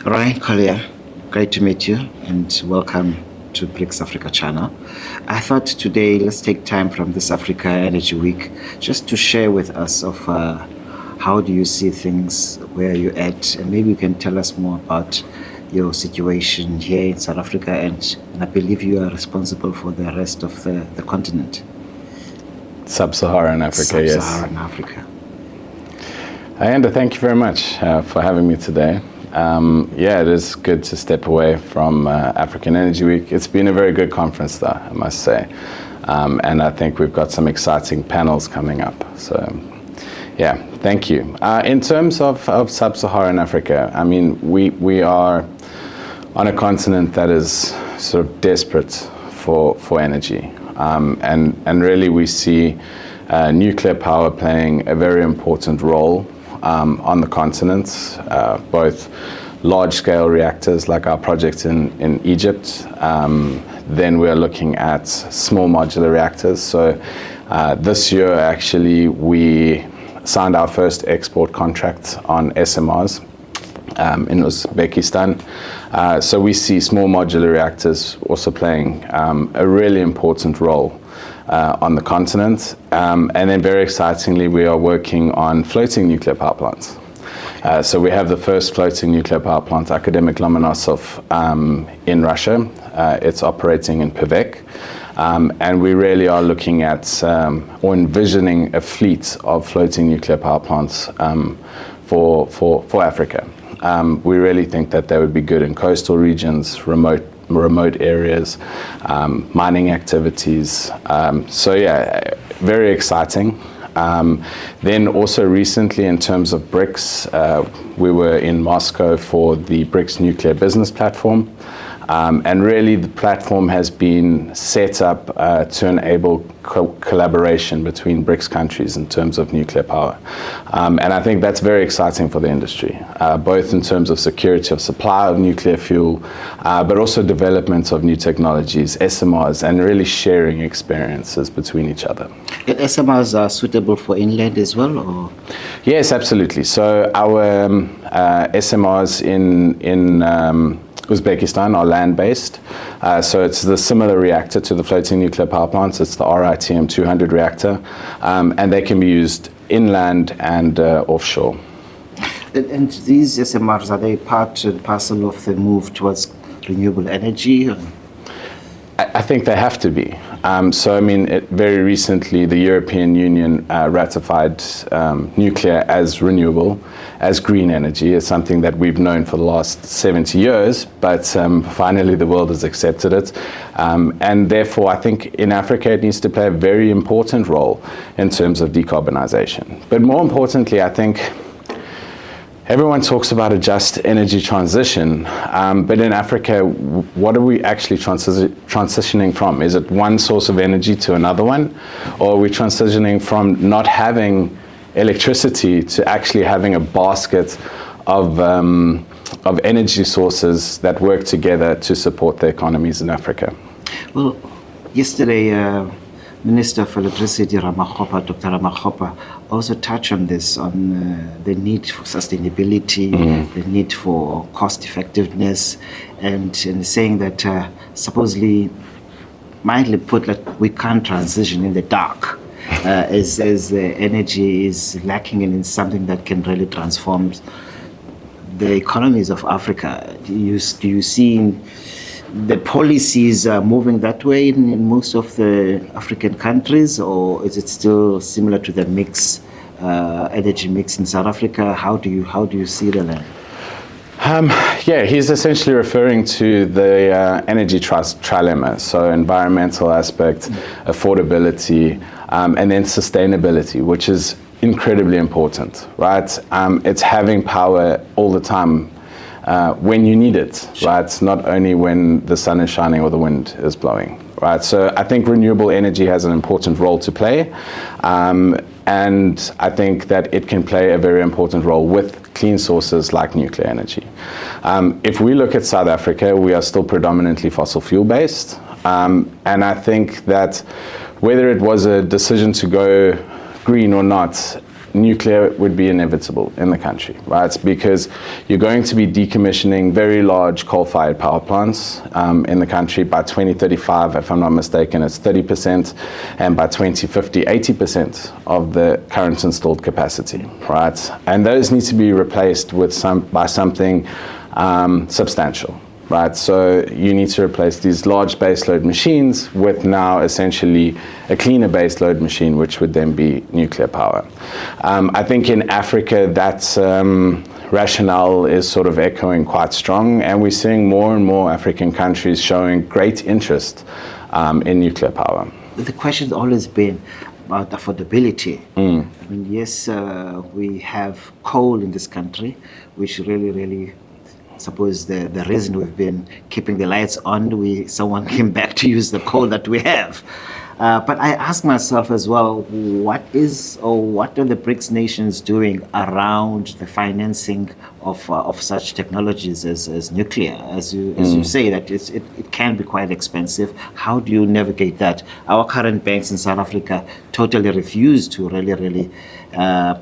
Ryan Collyer, great to meet you and welcome to BRICS Africa channel. I thought today let's take time from this Africa Energy Week just to share with us of how do you see things, where you're at, and maybe you can tell us more about your situation here in South Africa, and I believe you are responsible for the rest of the continent. Sub-Saharan Africa, yes. Sub-Saharan Africa. Ayanda, thank you very much for having me today. It is good to step away from African Energy Week. It's been a very good conference though, I must say. And I think we've got some exciting panels coming up. So yeah, thank you. In terms of Sub-Saharan Africa, I mean, we are on a continent that is sort of desperate for energy. And really we see nuclear power playing a very important role on the continent, both large-scale reactors like our project in Egypt. Then we're looking at small modular reactors. So this year, actually, we signed our first export contract on SMRs in Uzbekistan. So we see small modular reactors also playing a really important role on the continent. And then very excitingly, we are working on floating nuclear power plants. So we have the first floating nuclear power plant, Academic Lomonosov, in Russia. It's operating in Pevek. And we really are looking at or envisioning a fleet of floating nuclear power plants for Africa. We really think that they would be good in coastal regions, remote areas, mining activities. So yeah, very exciting. Then also recently in terms of BRICS, we were in Moscow for the BRICS Nuclear Business Platform. And really the platform has been set up to enable collaboration between BRICS countries in terms of nuclear power. And I think that's very exciting for the industry, both in terms of security of supply of nuclear fuel, but also development of new technologies, SMRs, and really sharing experiences between each other. And SMRs are suitable for inland as well, or? Yes, absolutely. So our SMRs in Uzbekistan are land-based, so it's the similar reactor to the floating nuclear power plants. It's the RITM 200 reactor, and they can be used inland and offshore. And these SMRs, are they part and parcel of the move towards renewable energy? I think they have to be. So, I mean, very recently, the European Union ratified nuclear as renewable, as green energy. It's something that we've known for the last 70 years, but finally the world has accepted it. And therefore, I think in Africa, it needs to play a very important role in terms of decarbonization. But more importantly, I think everyone talks about a just energy transition, but in Africa, what are we actually transitioning from? Is it one source of energy to another one? Or are we transitioning from not having electricity to actually having a basket of energy sources that work together to support the economies in Africa? Well, yesterday, Minister for Electricity, Dr. Ramakgopa, also touched on this, on the need for sustainability, the need for cost effectiveness, and saying that supposedly, mildly put, that we can't transition in the dark, as the energy is lacking and it's something that can really transform the economies of Africa. Do you see the policies are moving that way in most of the African countries, or is it still similar to the mix, energy mix in South Africa? How do you see the land? Yeah, he's essentially referring to the energy trust trilemma, so environmental aspect, affordability, and then sustainability, which is incredibly important, right? It's having power all the time when you need it, right? Not only when the sun is shining or the wind is blowing, right? So I think renewable energy has an important role to play, and I think that it can play a very important role with clean sources like nuclear energy. If we look at South Africa, we are still predominantly fossil fuel based, and I think that whether it was a decision to go green or not, nuclear would be inevitable in the country, right? Because you're going to be decommissioning very large coal-fired power plants in the country. By 2035, if I'm not mistaken, it's 30%, and by 2050, 80% of the current installed capacity, right? And those need to be replaced by something substantial. Right, so you need to replace these large baseload machines with now essentially a cleaner baseload machine, which would then be nuclear power. I think in Africa that rationale is sort of echoing quite strong, and we're seeing more and more African countries showing great interest in nuclear power. The question's always been about affordability. I mean, yes, we have coal in this country, which really suppose the reason we've been keeping the lights on, someone came back to use the coal that we have. But I ask myself as well, what are the BRICS nations doing around the financing of such technologies as nuclear? As you say, that it can be quite expensive. How do you navigate that? Our current banks in South Africa totally refuse to really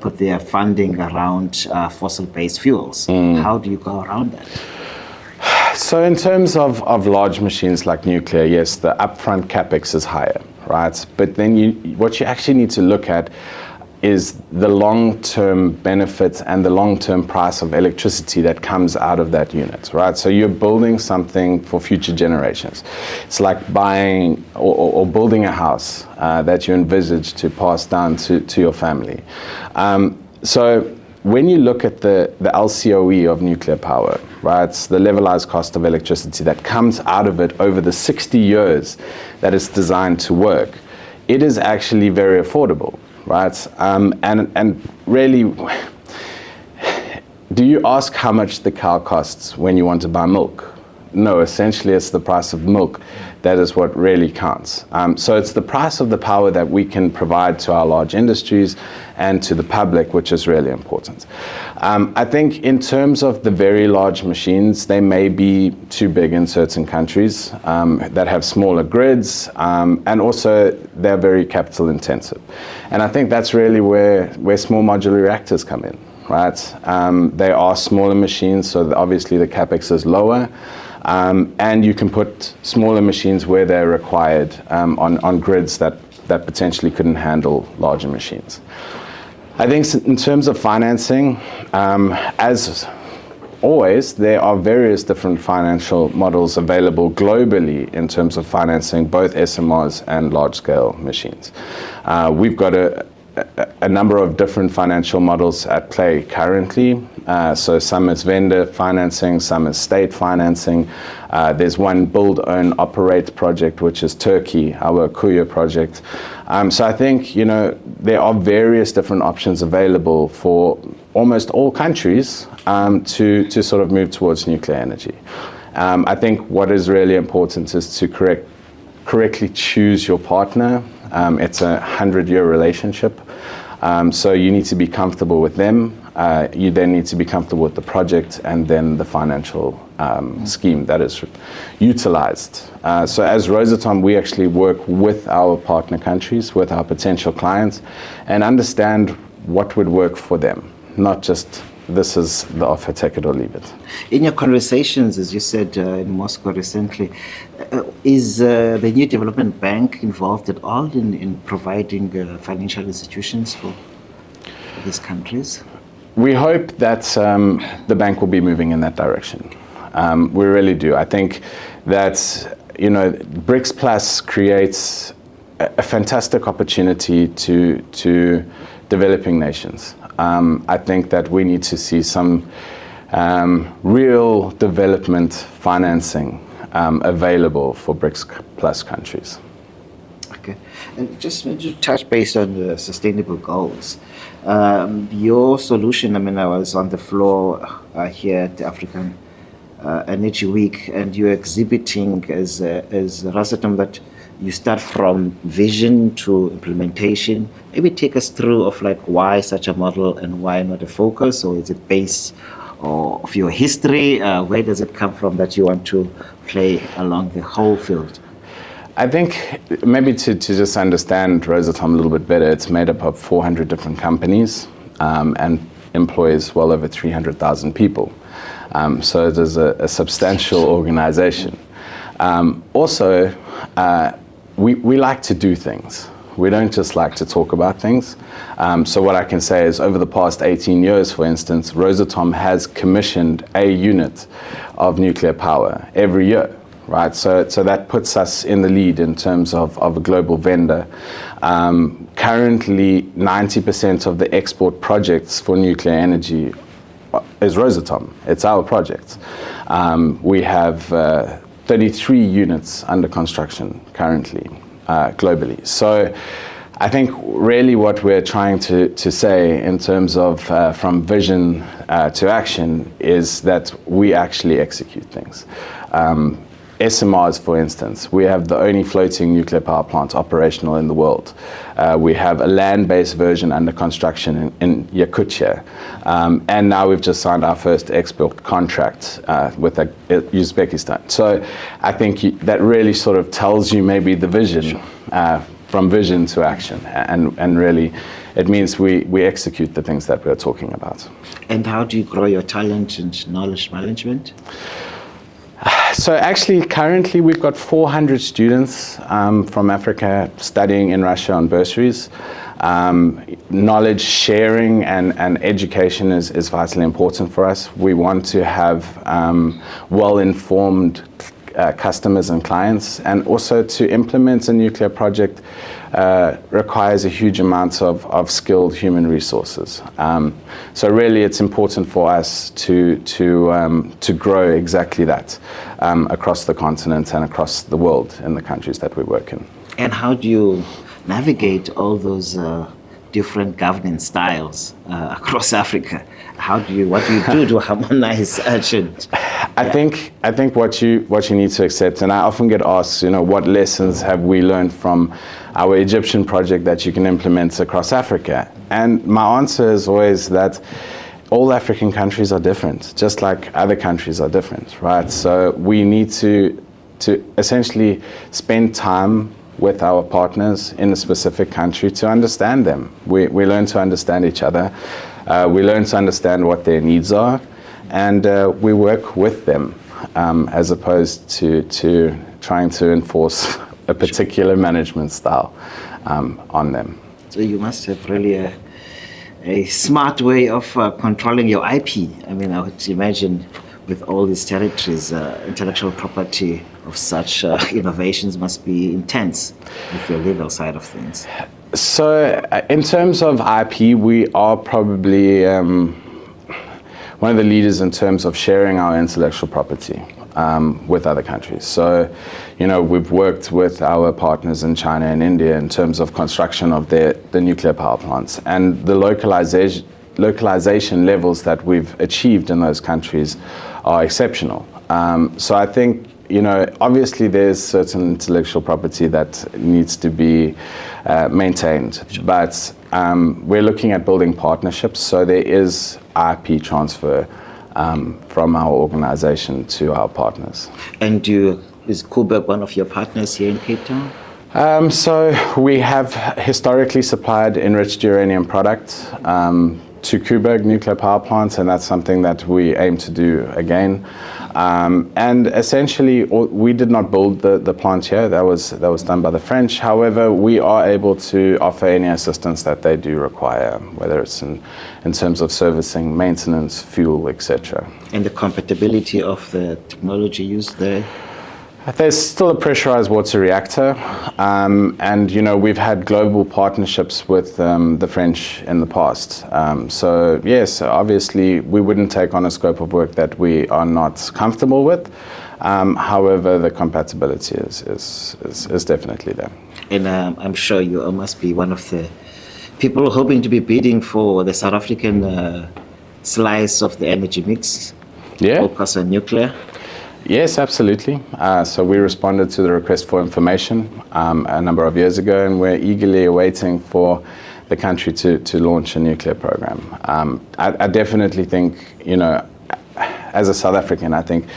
put their funding around fossil-based fuels. How do you go around that? So in terms of large machines like nuclear, yes, the upfront capex is higher, right? But then what you actually need to look at is the long-term benefits and the long-term price of electricity that comes out of that unit, right? So you're building something for future generations. It's like buying or building a house that you envisage to pass down to your family. So when you look at the LCOE of nuclear power, right, the levelized cost of electricity that comes out of it over the 60 years that it's designed to work, it is actually very affordable. Right, and really, do you ask how much the cow costs when you want to buy milk? No, essentially it's the price of milk that is what really counts. So it's the price of the power that we can provide to our large industries and to the public, which is really important. I think in terms of the very large machines, they may be too big in certain countries that have smaller grids, and also they're very capital intensive. And I think that's really where small modular reactors come in, right? They are smaller machines, so obviously the capex is lower. And you can put smaller machines where they're required on grids that potentially couldn't handle larger machines. I think in terms of financing, as always, there are various different financial models available globally in terms of financing both SMRs and large-scale machines. We've got a number of different financial models at play currently. So some is vendor financing, some is state financing. There's one build, own, operate project, which is Turkey, our Kuya project. So I think, there are various different options available for almost all countries to sort of move towards nuclear energy. I think what is really important is to correctly choose your partner. It's a 100-year relationship. So you need to be comfortable with them. You then need to be comfortable with the project and then the financial scheme that is utilized. So as Rosatom, we actually work with our partner countries, with our potential clients, and understand what would work for them, not just this is the offer, take it or leave it. In your conversations, as you said in Moscow recently, is the New Development Bank involved at all in providing financial institutions for these countries? We hope that the bank will be moving in that direction. We really do. I think that BRICS Plus creates a fantastic opportunity to developing nations. I think that we need to see some real development financing available for BRICS Plus countries. Okay, and just to touch base on the sustainable goals. Your solution, I was on the floor here at the African Energy Week, and you're exhibiting as Rosatom that you start from vision to implementation. Maybe take us through of why such a model and why not a focus, or is it based of your history? Where does it come from that you want to play along the whole field? I think maybe to just understand Rosatom a little bit better, it's made up of 400 different companies. and employs well over 300,000 people. So it is a substantial organization. Also, we like to do things. We don't just like to talk about things. So what I can say is over the past 18 years, for instance, Rosatom has commissioned a unit of nuclear power every year, right? So that puts us in the lead in terms of a global vendor. Currently, 90% of the export projects for nuclear energy is Rosatom. It's our project. We have 33 units under construction currently. Globally. So I think really what we're trying to say in terms of from vision to action is that we actually execute things. SMRs, for instance, we have the only floating nuclear power plant operational in the world. We have a land-based version under construction in Yakutia. And now we've just signed our first export contract with Uzbekistan. So I think that really sort of tells you maybe the vision, from vision to action. And really, it means we execute the things that we're talking about. And how do you grow your talent and knowledge management? So actually, currently we've got 400 students from Africa studying in Russia on bursaries. Knowledge sharing and education is vitally important for us. We want to have well-informed customers and clients, and also to implement a nuclear project requires a huge amount of skilled human resources. So really it's important for us to grow exactly that across the continent and across the world in the countries that we work in. And how do you navigate all those different governance styles across Africa? What do you do to harmonize urgent? I think what you need to accept, and I often get asked, what lessons have we learned from our Egyptian project that you can implement across Africa? And my answer is always that all African countries are different, just like other countries are different, right? So we need to essentially spend time with our partners in a specific country to understand them. We learn to understand each other. We learn to understand what their needs are, and we work with them as opposed to trying to enforce a particular management style on them. So you must have really a smart way of controlling your IP. I mean, I would imagine with all these territories, intellectual property of such innovations must be intense with your legal side of things. So in terms of IP, we are probably one of the leaders in terms of sharing our intellectual property with other countries. So, we've worked with our partners in China and India in terms of construction of the nuclear power plants, and the localization levels that we've achieved in those countries are exceptional. So I think, obviously there's certain intellectual property that needs to be maintained, but we're looking at building partnerships, so there is IP transfer from our organization to our partners. And is Koeberg one of your partners here in Cape Town? So we have historically supplied enriched uranium product to Koeberg nuclear power plants, and that's something that we aim to do again. And essentially, we did not build the plant here. That was done by the French. However, we are able to offer any assistance that they do require, whether it's in terms of servicing, maintenance, fuel, etc. And the compatibility of the technology used there? There's still a pressurized water reactor, and we've had global partnerships with the French in the past. So yes, obviously we wouldn't take on a scope of work that we are not comfortable with. However, the compatibility is definitely there. And I'm sure you must be one of the people hoping to be bidding for the South African slice of the energy mix. Yeah. Focus on nuclear. Yes, absolutely. So we responded to the request for information a number of years ago, and we're eagerly awaiting for the country to launch a nuclear program. I definitely think, as a South African, I think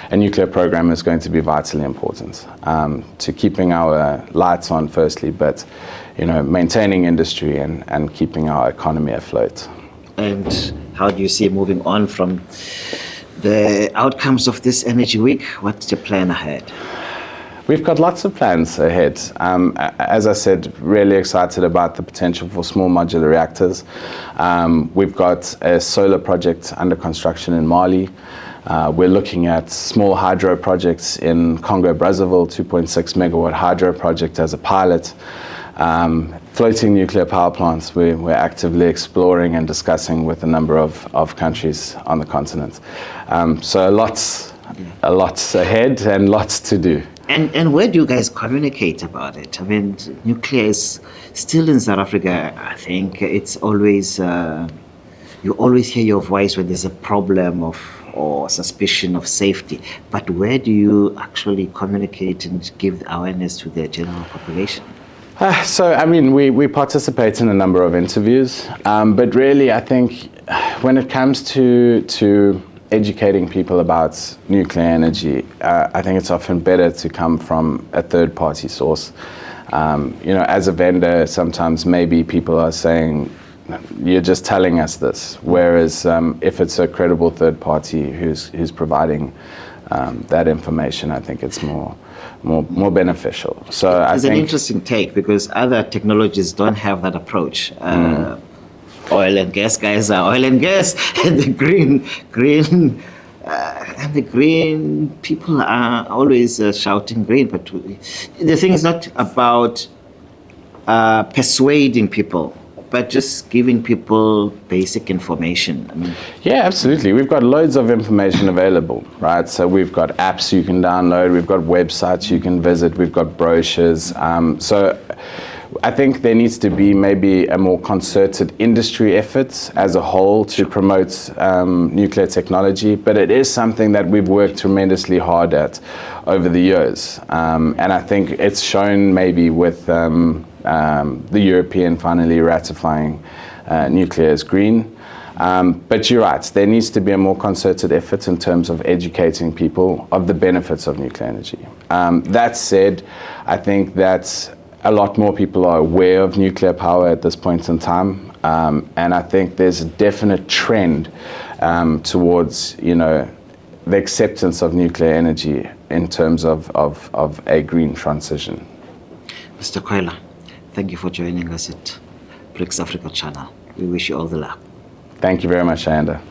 a nuclear program is going to be vitally important to keeping our lights on firstly, but maintaining industry and keeping our economy afloat. And how do you see moving on from the outcomes of this Energy Week? What's your plan ahead? We've got lots of plans ahead. As I said, really excited about the potential for small modular reactors. We've got a solar project under construction in Mali. We're looking at small hydro projects in Congo, Brazzaville, 2.6 megawatt hydro project as a pilot. Floating nuclear power plants, we're actively exploring and discussing with a number of countries on the continent. So lots ahead and lots to do. And where do you guys communicate about it? I mean, nuclear is still in South Africa. I think it's always, you always hear your voice when there's a problem or suspicion of safety. But where do you actually communicate and give awareness to the general population? So, I mean, we participate in a number of interviews, but really, I think when it comes to educating people about nuclear energy, I think it's often better to come from a third-party source. As a vendor, sometimes maybe people are saying, you're just telling us this, whereas if it's a credible third party who's providing that information, I think it's more beneficial. So it's an interesting take because other technologies don't have that approach. Oil and gas guys are oil and gas, and the green people are always shouting green. But the thing is not about persuading people, but just giving people basic information. I mean, yeah, absolutely. We've got loads of information available, right? So we've got apps you can download, we've got websites you can visit, we've got brochures. So I think there needs to be maybe a more concerted industry effort as a whole to promote nuclear technology, but it is something that we've worked tremendously hard at over the years. And I think it's shown maybe with the European finally ratifying nuclear as green. But you're right, there needs to be a more concerted effort in terms of educating people of the benefits of nuclear energy. That said, I think that a lot more people are aware of nuclear power at this point in time. And I think there's a definite trend towards, the acceptance of nuclear energy in terms of a green transition. Mr. Collyer, thank you for joining us at BRICS Africa channel. We wish you all the luck. Thank you very much, Ayanda.